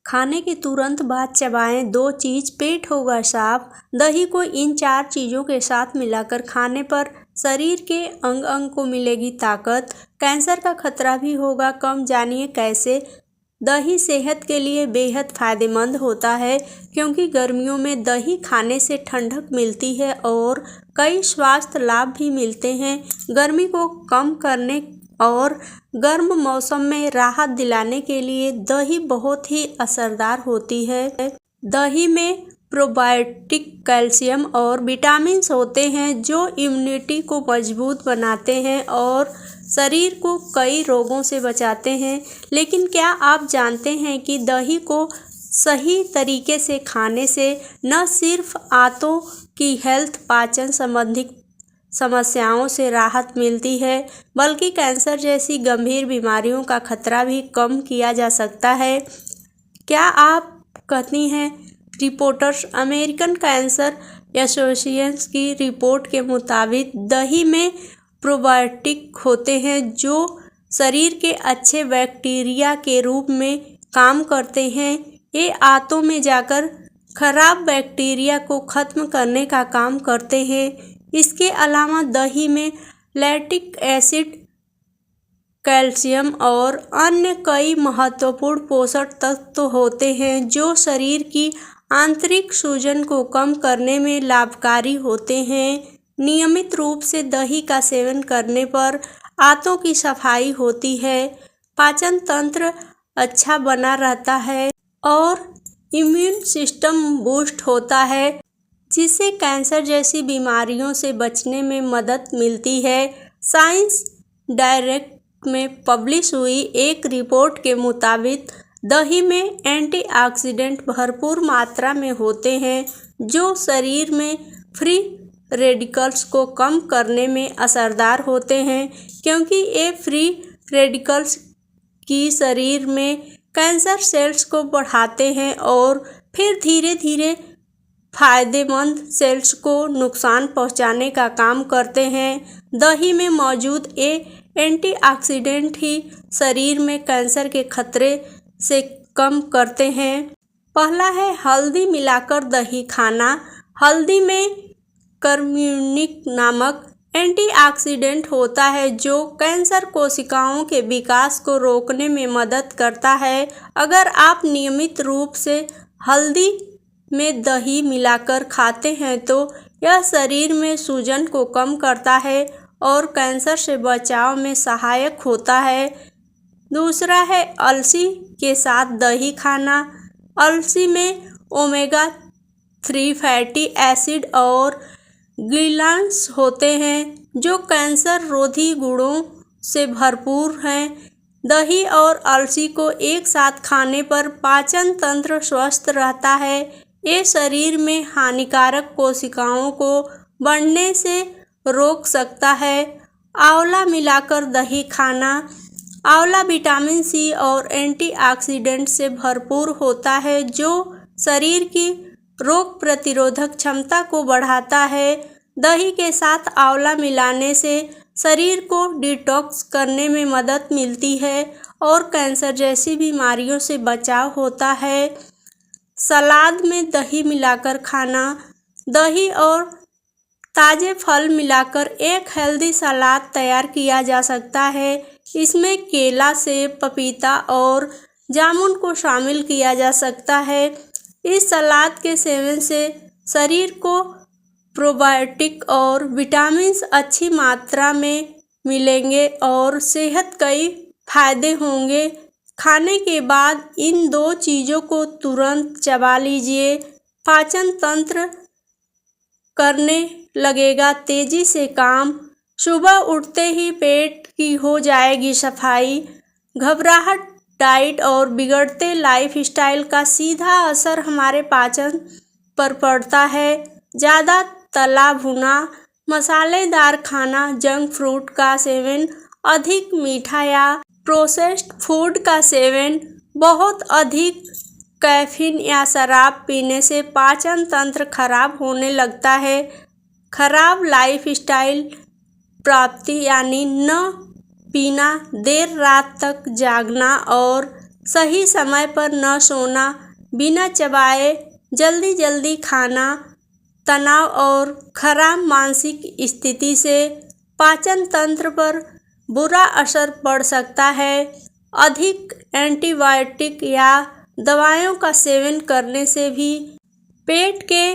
खाने के तुरंत बाद चबाएं 2 चीज़, पेट होगा साफ। दही को इन 4 चीज़ों के साथ मिलाकर खाने पर शरीर के अंग अंग को मिलेगी ताकत। कैंसर का खतरा भी होगा कम, जानिए कैसे। दही सेहत के लिए बेहद फायदेमंद होता है क्योंकि गर्मियों में दही खाने से ठंडक मिलती है और कई स्वास्थ्य लाभ भी मिलते हैं। गर्मी को कम करने और गर्म मौसम में राहत दिलाने के लिए दही बहुत ही असरदार होती है। दही में प्रोबायोटिक, कैल्शियम और विटामिन्स होते हैं जो इम्यूनिटी को मजबूत बनाते हैं और शरीर को कई रोगों से बचाते हैं। लेकिन क्या आप जानते हैं कि दही को सही तरीके से खाने से न सिर्फ आंतों की हेल्थ, पाचन संबंधी समस्याओं से राहत मिलती है बल्कि कैंसर जैसी गंभीर बीमारियों का खतरा भी कम किया जा सकता है। क्या आप कहती हैं? रिपोर्टर्स अमेरिकन कैंसर एसोसिएशन की रिपोर्ट के मुताबिक दही में प्रोबायोटिक होते हैं जो शरीर के अच्छे बैक्टीरिया के रूप में काम करते हैं। ये आंतों में जाकर खराब बैक्टीरिया को खत्म करने का काम करते हैं। इसके अलावा दही में लैक्टिक एसिड, कैल्शियम और अन्य कई महत्वपूर्ण पोषक तत्व होते हैं जो शरीर की आंतरिक सूजन को कम करने में लाभकारी होते हैं। नियमित रूप से दही का सेवन करने पर आंतों की सफाई होती है, पाचन तंत्र अच्छा बना रहता है और इम्यून सिस्टम बूस्ट होता है जिससे कैंसर जैसी बीमारियों से बचने में मदद मिलती है। साइंस डायरेक्ट में पब्लिश हुई एक रिपोर्ट के मुताबिक दही में एंटीऑक्सीडेंट भरपूर मात्रा में होते हैं जो शरीर में फ्री रेडिकल्स को कम करने में असरदार होते हैं क्योंकि ये फ्री रेडिकल्स की शरीर में कैंसर सेल्स को बढ़ाते हैं और फिर धीरे धीरे फायदेमंद सेल्स को नुकसान पहुंचाने का काम करते हैं। दही में मौजूद ये एंटीऑक्सीडेंट ही शरीर में कैंसर के खतरे से कम करते हैं। पहला है हल्दी मिलाकर दही खाना। हल्दी में कर्क्यूमिन नामक एंटीऑक्सीडेंट होता है जो कैंसर कोशिकाओं के विकास को रोकने में मदद करता है। अगर आप नियमित रूप से हल्दी में दही मिलाकर खाते हैं तो यह शरीर में सूजन को कम करता है और कैंसर से बचाव में सहायक होता है। दूसरा है अलसी के साथ दही खाना। अलसी में ओमेगा 3 फैटी एसिड और गिलान्स होते हैं जो कैंसर रोधी गुणों से भरपूर हैं। दही और अलसी को एक साथ खाने पर पाचन तंत्र स्वस्थ रहता है। ये शरीर में हानिकारक कोशिकाओं को बढ़ने से रोक सकता है। आंवला मिलाकर दही खाना। आंवला विटामिन सी और एंटीऑक्सीडेंट से भरपूर होता है जो शरीर की रोग प्रतिरोधक क्षमता को बढ़ाता है। दही के साथ आंवला मिलाने से शरीर को डिटॉक्स करने में मदद मिलती है और कैंसर जैसी बीमारियों से बचाव होता है। सलाद में दही मिलाकर खाना। दही और ताज़े फल मिलाकर एक हेल्दी सलाद तैयार किया जा सकता है। इसमें केला, सेब, पपीता और जामुन को शामिल किया जा सकता है। इस सलाद के सेवन से शरीर को प्रोबायोटिक और विटामिन्स अच्छी मात्रा में मिलेंगे और सेहत कई फायदे होंगे। खाने के बाद इन 2 चीज़ों को तुरंत चबा लीजिए। पाचन तंत्र करने लगेगा तेजी से काम। सुबह उठते ही पेट की हो जाएगी सफाई। घबराहट, डाइट और बिगड़ते लाइफस्टाइल का सीधा असर हमारे पाचन पर पड़ता है। ज़्यादा तला भुना, मसालेदार खाना, जंक फूड का सेवन, अधिक मीठा या प्रोसेस्ड फूड का सेवन, बहुत अधिक कैफीन या शराब पीने से पाचन तंत्र खराब होने लगता है। खराब लाइफस्टाइल प्राप्ति यानी न पीना, देर रात तक जागना और सही समय पर न सोना, बिना चबाए जल्दी जल्दी खाना, तनाव और खराब मानसिक स्थिति से पाचन तंत्र पर बुरा असर पड़ सकता है। अधिक एंटीबायोटिक या दवाइयों का सेवन करने से भी पेट के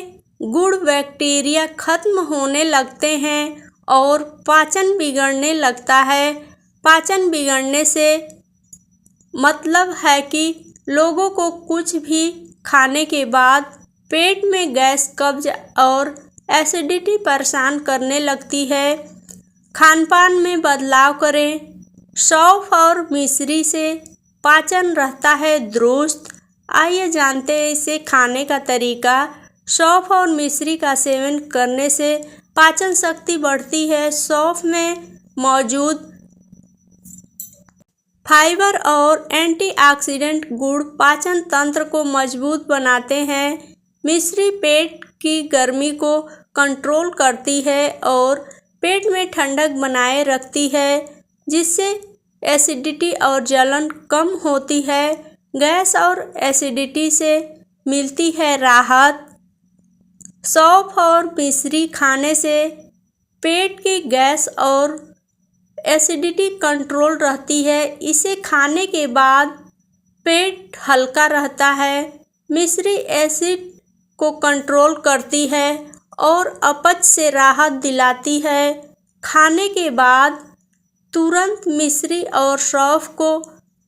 गुड बैक्टीरिया खत्म होने लगते हैं और पाचन बिगड़ने लगता है। पाचन बिगड़ने से मतलब है कि लोगों को कुछ भी खाने के बाद पेट में गैस, कब्ज और एसिडिटी परेशान करने लगती है। खानपान में बदलाव करें। सौंफ और मिश्री से पाचन रहता है दुरुस्त। आइए जानते हैं इसे खाने का तरीका। सौंफ और मिश्री का सेवन करने से पाचन शक्ति बढ़ती है। सौंफ में मौजूद फाइबर और एंटीऑक्सीडेंट गुण पाचन तंत्र को मजबूत बनाते हैं। मिश्री पेट की गर्मी को कंट्रोल करती है और पेट में ठंडक बनाए रखती है, जिससे एसिडिटी और जलन कम होती है। गैस और एसिडिटी से मिलती है राहत। सौंफ और मिश्री खाने से पेट की गैस और एसिडिटी कंट्रोल रहती है। इसे खाने के बाद पेट हल्का रहता है। मिश्री एसिड को कंट्रोल करती है और अपच से राहत दिलाती है। खाने के बाद तुरंत मिश्री और सौंफ को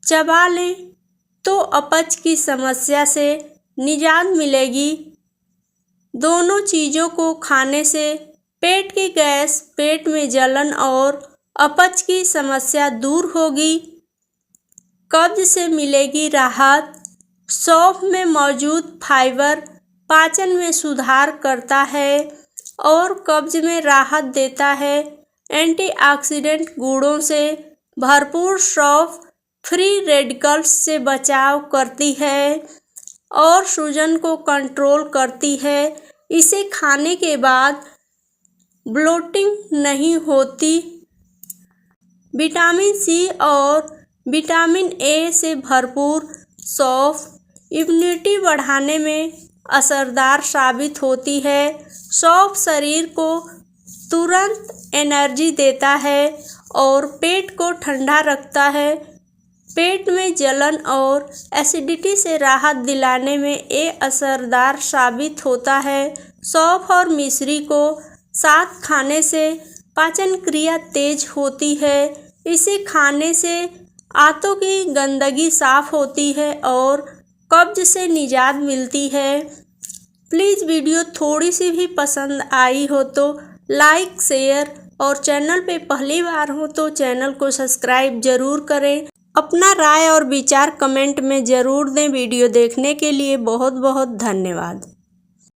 चबा लें तो अपच की समस्या से निजात मिलेगी। दोनों चीज़ों को खाने से पेट की गैस, पेट में जलन और अपच की समस्या दूर होगी। कब्ज से मिलेगी राहत। सौंफ में मौजूद फाइबर पाचन में सुधार करता है और कब्ज में राहत देता है। एंटीऑक्सीडेंट गुणों से भरपूर सौंफ फ्री रेडिकल्स से बचाव करती है और सूजन को कंट्रोल करती है। इसे खाने के बाद ब्लोटिंग नहीं होती। विटामिन सी और विटामिन ए से भरपूर सौंफ इम्यूनिटी बढ़ाने में असरदार साबित होती है। सौंफ शरीर को तुरंत एनर्जी देता है और पेट को ठंडा रखता है। पेट में जलन और एसिडिटी से राहत दिलाने में ये असरदार साबित होता है। सौंफ और मिश्री को साथ खाने से पाचन क्रिया तेज होती है। इसे खाने से आंतों की गंदगी साफ होती है और कब्ज से निजात मिलती है। प्लीज़ वीडियो थोड़ी सी भी पसंद आई हो तो लाइक, शेयर और चैनल पे पहली बार हो तो चैनल को सब्सक्राइब ज़रूर करें। अपना राय और विचार कमेंट में ज़रूर दें। वीडियो देखने के लिए बहुत बहुत धन्यवाद।